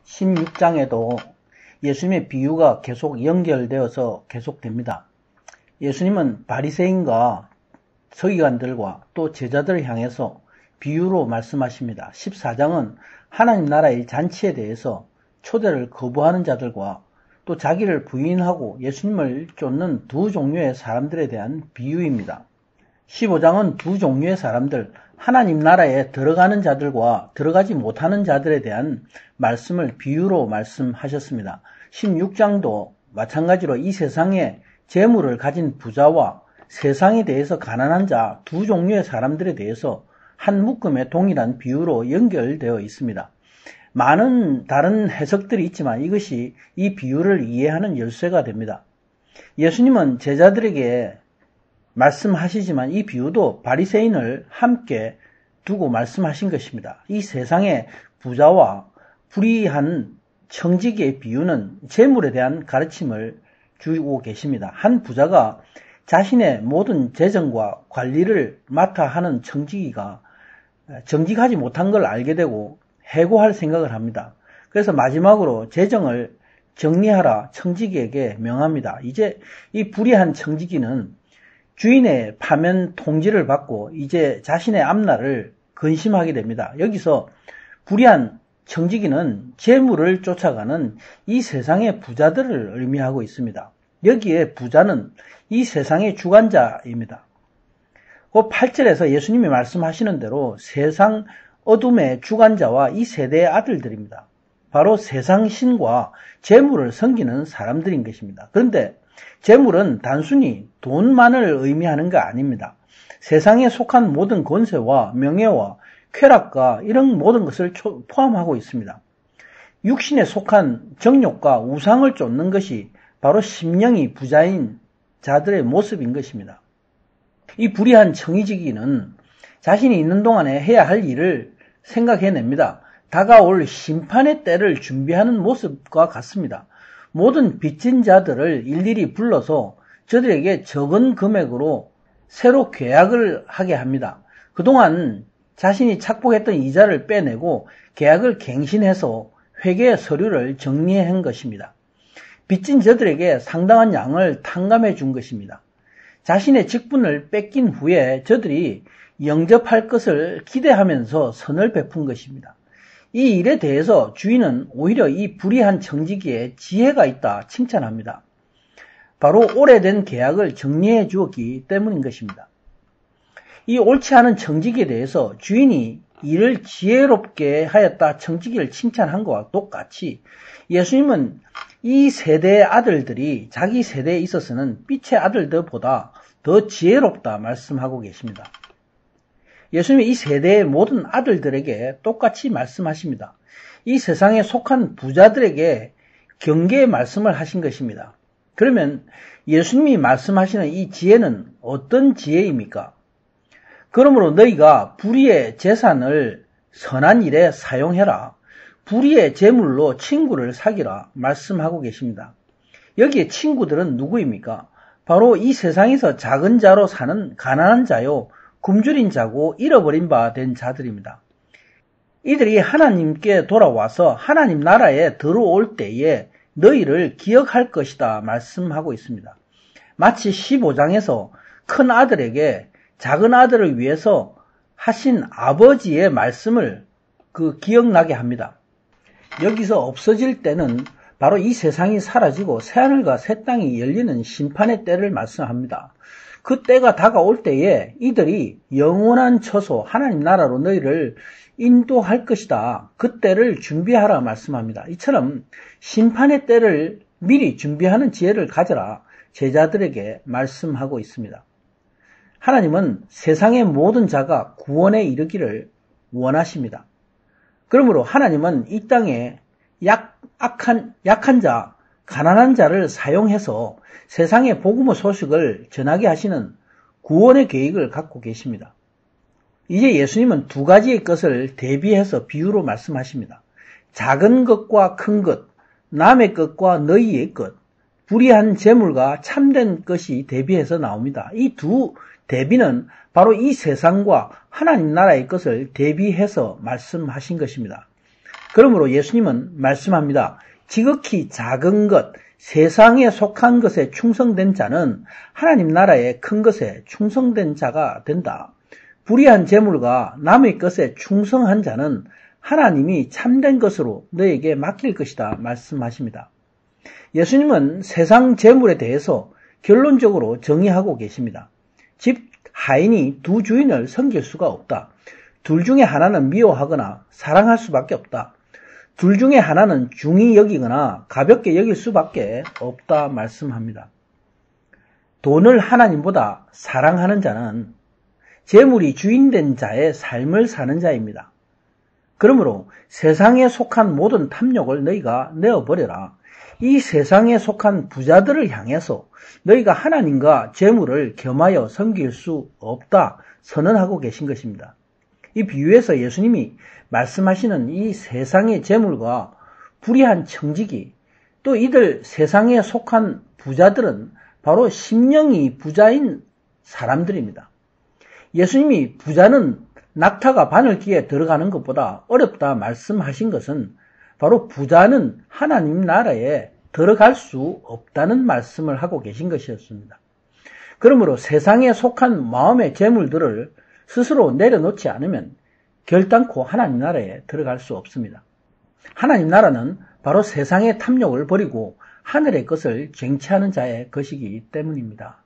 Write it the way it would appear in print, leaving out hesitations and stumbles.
16장에도 예수님의 비유가 계속 연결되어서 계속됩니다. 예수님은 바리새인과 서기관들과 또 제자들을 향해서 비유로 말씀하십니다. 14장은 하나님 나라의 잔치에 대해서 초대를 거부하는 자들과 또 자기를 부인하고 예수님을 쫓는 두 종류의 사람들에 대한 비유입니다. 15장은 두 종류의 사람들, 하나님 나라에 들어가는 자들과 들어가지 못하는 자들에 대한 말씀을 비유로 말씀하셨습니다. 16장도 마찬가지로 이 세상에 재물을 가진 부자와 세상에 대해서 가난한 자 두 종류의 사람들에 대해서 한 묶음의 동일한 비유로 연결되어 있습니다. 많은 다른 해석들이 있지만 이것이 이 비유를 이해하는 열쇠가 됩니다. 예수님은 제자들에게 말씀하시지만 이 비유도 바리새인을 함께 두고 말씀하신 것입니다. 이 세상의 부자와 불의한 청지기의 비유는 재물에 대한 가르침을 주고 계십니다. 한 부자가 자신의 모든 재정과 관리를 맡아 하는 청지기가 정직하지 못한 걸 알게 되고 해고할 생각을 합니다. 그래서 마지막으로 재정을 정리하라 청지기에게 명합니다. 이제 이 불의한 청지기는 주인의 파면 통지를 받고 이제 자신의 앞날을 근심하게 됩니다. 여기서 불의한 청지기는 재물을 쫓아가는 이 세상의 부자들을 의미하고 있습니다. 여기에 부자는 이 세상의 주관자입니다. 그 8절에서 예수님이 말씀하시는 대로 세상 어둠의 주관자와 이 세대의 아들들입니다. 바로 세상 신과 재물을 섬기는 사람들인 것입니다. 그런데 재물은 단순히 돈만을 의미하는 게 아닙니다. 세상에 속한 모든 권세와 명예와 쾌락과 이런 모든 것을 포함하고 있습니다. 육신에 속한 정욕과 우상을 쫓는 것이 바로 심령이 부자인 자들의 모습인 것입니다. 이 불의한 청지기는 자신이 있는 동안에 해야 할 일을 생각해냅니다. 다가올 심판의 때를 준비하는 모습과 같습니다. 모든 빚진 자들을 일일이 불러서 저들에게 적은 금액으로 새로 계약을 하게 합니다. 그동안 자신이 착복했던 이자를 빼내고 계약을 갱신해서 회계 서류를 정리한 것입니다. 빚진 저들에게 상당한 양을 탕감해 준 것입니다. 자신의 직분을 뺏긴 후에 저들이 영접할 것을 기대하면서 선을 베푼 것입니다. 이 일에 대해서 주인은 오히려 이 불의한 청지기에 지혜가 있다 칭찬합니다. 바로 오래된 계약을 정리해 주었기 때문인 것입니다. 이 옳지 않은 청지기에 대해서 주인이 이를 지혜롭게 하였다 청지기를 칭찬한 것과 똑같이 예수님은 이 세대의 아들들이 자기 세대에 있어서는 빛의 아들들보다 더 지혜롭다 말씀하고 계십니다. 예수님이 이 세대의 모든 아들들에게 똑같이 말씀하십니다. 이 세상에 속한 부자들에게 경계의 말씀을 하신 것입니다. 그러면 예수님이 말씀하시는 이 지혜는 어떤 지혜입니까? 그러므로 너희가 불의의 재산을 선한 일에 사용해라. 불의의 재물로 친구를 사귀라 말씀하고 계십니다. 여기에 친구들은 누구입니까? 바로 이 세상에서 작은 자로 사는 가난한 자요, 굶주린 자고 잃어버린 바 된 자들입니다. 이들이 하나님께 돌아와서 하나님 나라에 들어올 때에 너희를 기억할 것이다 말씀하고 있습니다. 마치 15장에서 큰 아들에게 작은 아들을 위해서 하신 아버지의 말씀을 기억나게 합니다. 여기서 없어질 때는 바로 이 세상이 사라지고 새하늘과 새 땅이 열리는 심판의 때를 말씀합니다. 그 때가 다가올 때에 이들이 영원한 처소 하나님 나라로 너희를 인도할 것이다. 그 때를 준비하라 말씀합니다. 이처럼 심판의 때를 미리 준비하는 지혜를 가져라 제자들에게 말씀하고 있습니다. 하나님은 세상의 모든 자가 구원에 이르기를 원하십니다. 그러므로 하나님은 이 땅에 약한 자, 가난한 자를 사용해서 세상의 복음의 소식을 전하게 하시는 구원의 계획을 갖고 계십니다. 이제 예수님은 두 가지의 것을 대비해서 비유로 말씀하십니다. 작은 것과 큰 것, 남의 것과 너희의 것, 불의한 재물과 참된 것이 대비해서 나옵니다. 이 두 대비는 바로 이 세상과 하나님 나라의 것을 대비해서 말씀하신 것입니다. 그러므로 예수님은 말씀합니다. 지극히 작은 것, 세상에 속한 것에 충성된 자는 하나님 나라의 큰 것에 충성된 자가 된다. 불의한 재물과 남의 것에 충성한 자는 하나님이 참된 것으로 너에게 맡길 것이다 말씀하십니다. 예수님은 세상 재물에 대해서 결론적으로 정의하고 계십니다. 집 하인이 두 주인을 섬길 수가 없다. 둘 중에 하나는 미워하거나 사랑할 수밖에 없다. 둘 중에 하나는 중히 여기거나 가볍게 여길 수밖에 없다 말씀합니다. 돈을 하나님보다 사랑하는 자는 재물이 주인된 자의 삶을 사는 자입니다. 그러므로 세상에 속한 모든 탐욕을 너희가 내어버려라. 이 세상에 속한 부자들을 향해서 너희가 하나님과 재물을 겸하여 섬길 수 없다 선언하고 계신 것입니다. 이 비유에서 예수님이 말씀하시는 이 세상의 재물과 불의한 청지기, 또 이들 세상에 속한 부자들은 바로 심령이 부자인 사람들입니다. 예수님이 부자는 낙타가 바늘귀에 들어가는 것보다 어렵다 말씀하신 것은 바로 부자는 하나님 나라에 들어갈 수 없다는 말씀을 하고 계신 것이었습니다. 그러므로 세상에 속한 마음의 재물들을 스스로 내려놓지 않으면 결단코 하나님 나라에 들어갈 수 없습니다. 하나님 나라는 바로 세상의 탐욕을 버리고 하늘의 것을 쟁취하는 자의 것이기 때문입니다.